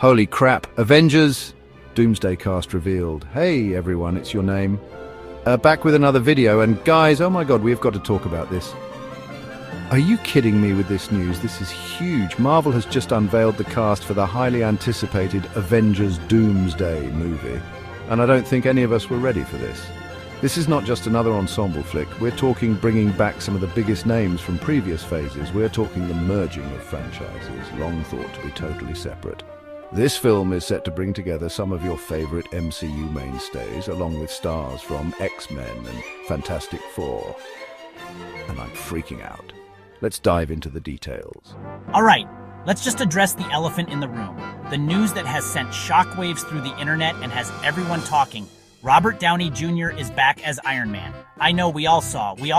Holy crap, Avengers Doomsday cast revealed. Hey everyone, it's your name. Back with another video, and guys, oh my god, we've got to talk about this. Are you kidding me with this news? This is huge. Marvel has just unveiled the cast for the highly anticipated Avengers Doomsday movie. And I don't think any of us were ready for this. This is not just another ensemble flick. We're talking bringing back some of the biggest names from previous phases. We're talking the merging of franchises, long thought to be totally separate. This film is set to bring together some of your favorite MCU mainstays, along with stars from X-Men and Fantastic Four. And I'm freaking out. Let's dive into the details. All right, let's just address the elephant in the room. The news that has sent shockwaves through the internet and has everyone talking. Robert Downey Jr. is back as Iron Man. I know we all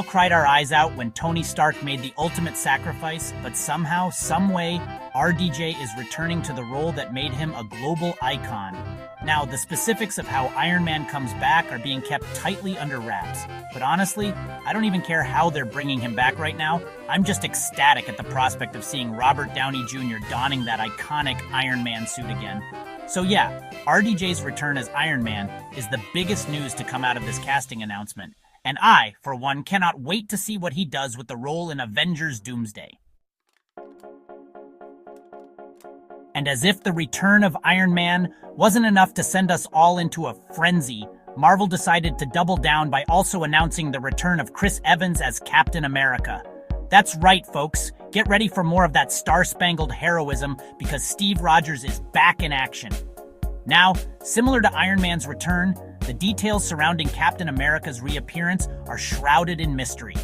cried our eyes out when Tony Stark made the ultimate sacrifice, but somehow, someway, RDJ is returning to the role that made him a global icon. Now, the specifics of how Iron Man comes back are being kept tightly under wraps. But honestly, I don't even care how they're bringing him back right now. I'm just ecstatic at the prospect of seeing Robert Downey Jr. donning that iconic Iron Man suit again. So yeah, RDJ's return as Iron Man is the biggest news to come out of this casting announcement. And I, for one, cannot wait to see what he does with the role in Avengers Doomsday. And as if the return of Iron Man wasn't enough to send us all into a frenzy, Marvel decided to double down by also announcing the return of Chris Evans as Captain America. That's right, folks. Get ready for more of that star-spangled heroism because Steve Rogers is back in action. Now, similar to Iron Man's return, the details surrounding Captain America's reappearance are shrouded in mystery.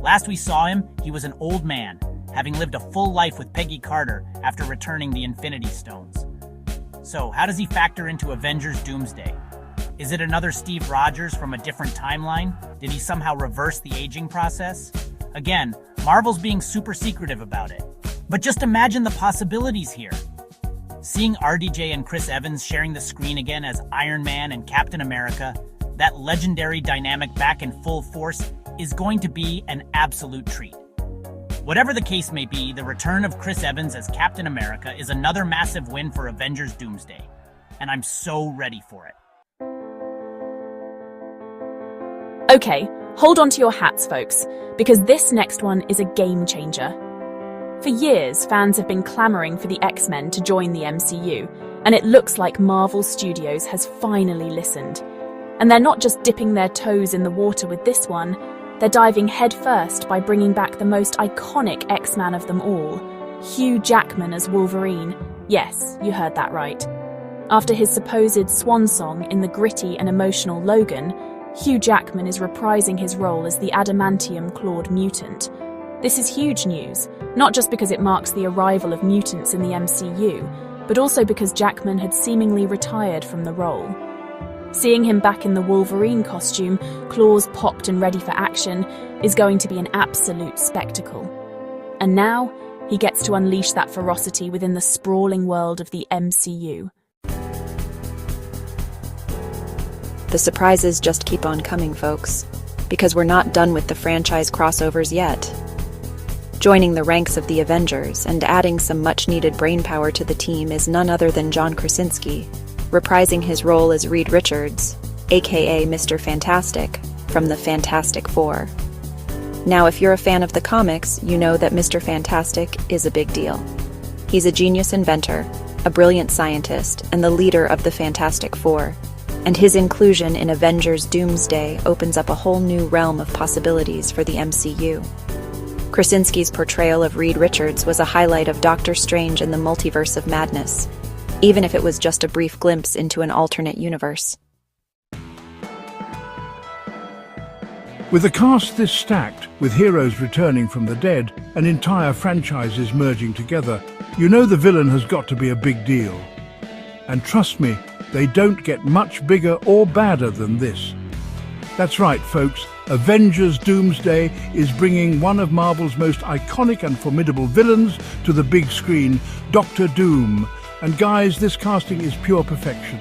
Last we saw him, he was an old man, having lived a full life with Peggy Carter after returning the Infinity Stones. So, how does he factor into Avengers Doomsday? Is it another Steve Rogers from a different timeline? Did he somehow reverse the aging process? Again, Marvel's being super secretive about it. But just imagine the possibilities here. Seeing RDJ and Chris Evans sharing the screen again as Iron Man and Captain America, that legendary dynamic back in full force, is going to be an absolute treat. Whatever the case may be, the return of Chris Evans as Captain America is another massive win for Avengers Doomsday. And I'm so ready for it. Okay, hold on to your hats, folks, because this next one is a game changer. For years, fans have been clamoring for the X-Men to join the MCU, and it looks like Marvel Studios has finally listened. And they're not just dipping their toes in the water with this one, they're diving headfirst by bringing back the most iconic X-Man of them all, Hugh Jackman as Wolverine. Yes, you heard that right. After his supposed swan song in the gritty and emotional Logan, Hugh Jackman is reprising his role as the adamantium-clawed mutant. This is huge news, not just because it marks the arrival of mutants in the MCU, but also because Jackman had seemingly retired from the role. Seeing him back in the Wolverine costume, claws popped and ready for action, is going to be an absolute spectacle. And now, he gets to unleash that ferocity within the sprawling world of the MCU. The surprises just keep on coming, folks, because we're not done with the franchise crossovers yet. Joining the ranks of the Avengers and adding some much-needed brainpower to the team is none other than John Krasinski, reprising his role as Reed Richards, aka Mr. Fantastic, from the Fantastic Four. Now, if you're a fan of the comics, you know that Mr. Fantastic is a big deal. He's a genius inventor, a brilliant scientist, and the leader of the Fantastic Four. And his inclusion in Avengers Doomsday opens up a whole new realm of possibilities for the MCU. Krasinski's portrayal of Reed Richards was a highlight of Doctor Strange and the Multiverse of Madness, even if it was just a brief glimpse into an alternate universe. With a cast this stacked, with heroes returning from the dead and entire franchises merging together, you know the villain has got to be a big deal. And trust me, they don't get much bigger or badder than this. That's right, folks, Avengers Doomsday is bringing one of Marvel's most iconic and formidable villains to the big screen, Dr. Doom. And guys, this casting is pure perfection.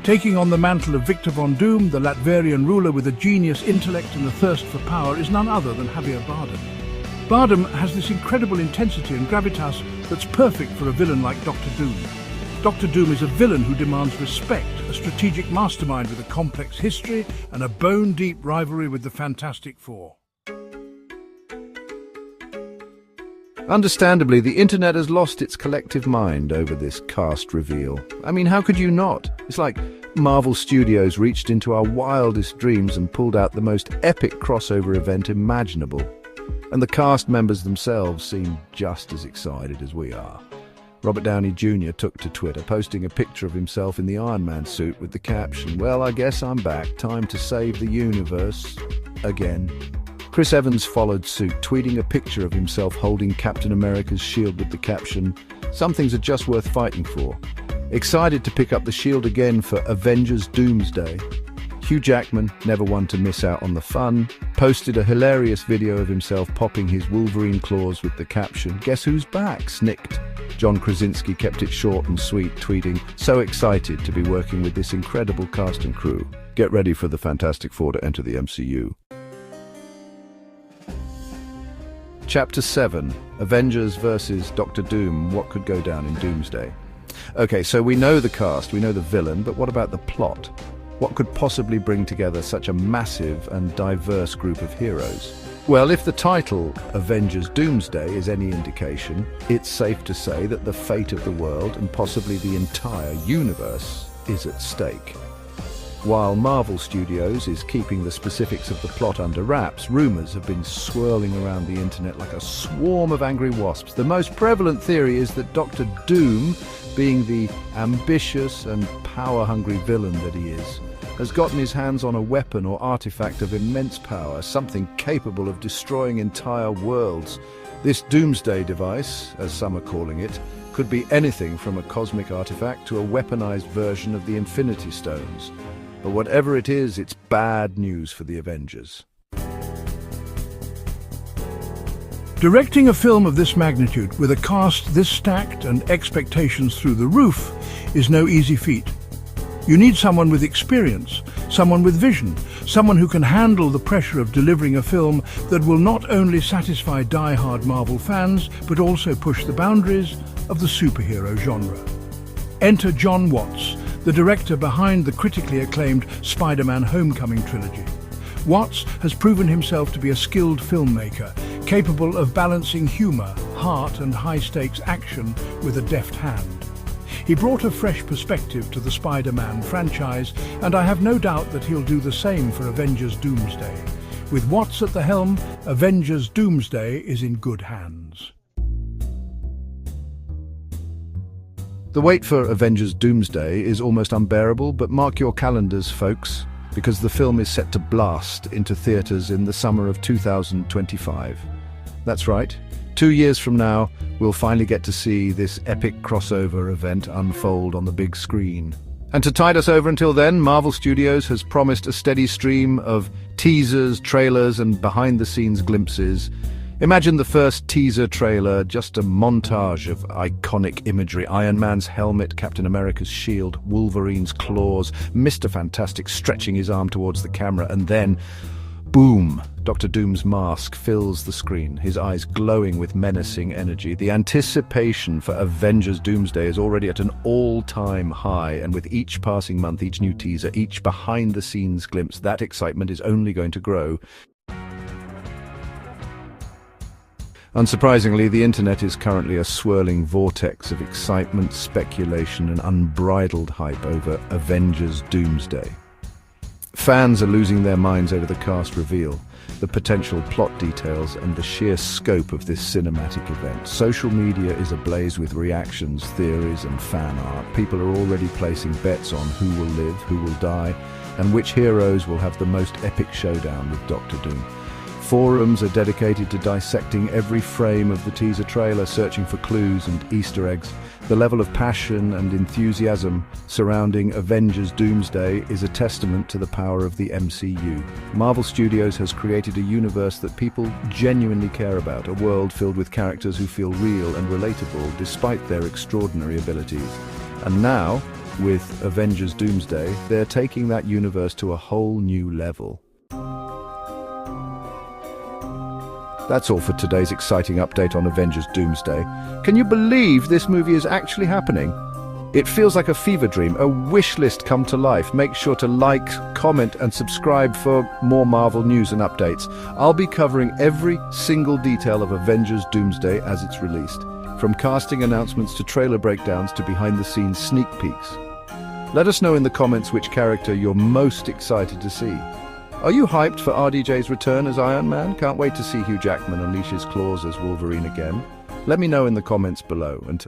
Taking on the mantle of Victor Von Doom, the Latvian ruler with a genius intellect and a thirst for power, is none other than Javier Bardem. Bardem has this incredible intensity and gravitas that's perfect for a villain like Dr. Doom. Dr. Doom is a villain who demands respect, a strategic mastermind with a complex history and a bone-deep rivalry with the Fantastic Four. Understandably, the internet has lost its collective mind over this cast reveal. I mean, how could you not? It's like Marvel Studios reached into our wildest dreams and pulled out the most epic crossover event imaginable. And the cast members themselves seem just as excited as we are. Robert Downey Jr. took to Twitter, posting a picture of himself in the Iron Man suit with the caption, "Well, I guess I'm back. Time to save the universe. Again." Chris Evans followed suit, tweeting a picture of himself holding Captain America's shield with the caption, "Some things are just worth fighting for." Excited to pick up the shield again for Avengers Doomsday. Hugh Jackman, never one to miss out on the fun, posted a hilarious video of himself popping his Wolverine claws with the caption, "Guess who's back?" snicked. John Krasinski kept it short and sweet, tweeting, "So excited to be working with this incredible cast and crew. Get ready for the Fantastic Four to enter the MCU." Chapter 7, Avengers vs. Doctor Doom, what could go down in Doomsday? Okay, so we know the cast, we know the villain, but what about the plot? What could possibly bring together such a massive and diverse group of heroes? Well, if the title, Avengers Doomsday, is any indication, it's safe to say that the fate of the world and possibly the entire universe is at stake. While Marvel Studios is keeping the specifics of the plot under wraps, rumors have been swirling around the internet like a swarm of angry wasps. The most prevalent theory is that Doctor Doom, being the ambitious and power-hungry villain that he is, has gotten his hands on a weapon or artifact of immense power, something capable of destroying entire worlds. This Doomsday device, as some are calling it, could be anything from a cosmic artifact to a weaponized version of the Infinity Stones. But whatever it is, it's bad news for the Avengers. Directing a film of this magnitude with a cast this stacked and expectations through the roof is no easy feat. You need someone with experience, someone with vision, someone who can handle the pressure of delivering a film that will not only satisfy die-hard Marvel fans, but also push the boundaries of the superhero genre. Enter John Watts, the director behind the critically acclaimed Spider-Man Homecoming trilogy. Watts has proven himself to be a skilled filmmaker, capable of balancing humor, heart and high-stakes action with a deft hand. He brought a fresh perspective to the Spider-Man franchise, and I have no doubt that he'll do the same for Avengers Doomsday. With Watts at the helm, Avengers Doomsday is in good hands. The wait for Avengers Doomsday is almost unbearable, but mark your calendars, folks, because the film is set to blast into theaters in the summer of 2025. That's right. 2 years from now, we'll finally get to see this epic crossover event unfold on the big screen. And to tide us over until then, Marvel Studios has promised a steady stream of teasers, trailers, and behind-the-scenes glimpses. Imagine the first teaser trailer, just a montage of iconic imagery. Iron Man's helmet, Captain America's shield, Wolverine's claws, Mr. Fantastic stretching his arm towards the camera, and then, boom, Dr. Doom's mask fills the screen, his eyes glowing with menacing energy. The anticipation for Avengers Doomsday is already at an all-time high, and with each passing month, each new teaser, each behind-the-scenes glimpse, that excitement is only going to grow. Unsurprisingly, the internet is currently a swirling vortex of excitement, speculation, and unbridled hype over Avengers Doomsday. Fans are losing their minds over the cast reveal, the potential plot details, and the sheer scope of this cinematic event. Social media is ablaze with reactions, theories, and fan art. People are already placing bets on who will live, who will die, and which heroes will have the most epic showdown with Doctor Doom. Forums are dedicated to dissecting every frame of the teaser trailer, searching for clues and Easter eggs. The level of passion and enthusiasm surrounding Avengers Doomsday is a testament to the power of the MCU. Marvel Studios has created a universe that people genuinely care about, a world filled with characters who feel real and relatable despite their extraordinary abilities. And now, with Avengers Doomsday, they're taking that universe to a whole new level. That's all for today's exciting update on Avengers Doomsday. Can you believe this movie is actually happening? It feels like a fever dream, a wish list come to life. Make sure to like, comment, and subscribe for more Marvel news and updates. I'll be covering every single detail of Avengers Doomsday as it's released, from casting announcements to trailer breakdowns to behind-the-scenes sneak peeks. Let us know in the comments which character you're most excited to see. Are you hyped for RDJ's return as Iron Man? Can't wait to see Hugh Jackman unleash his claws as Wolverine again. Let me know in the comments below. Until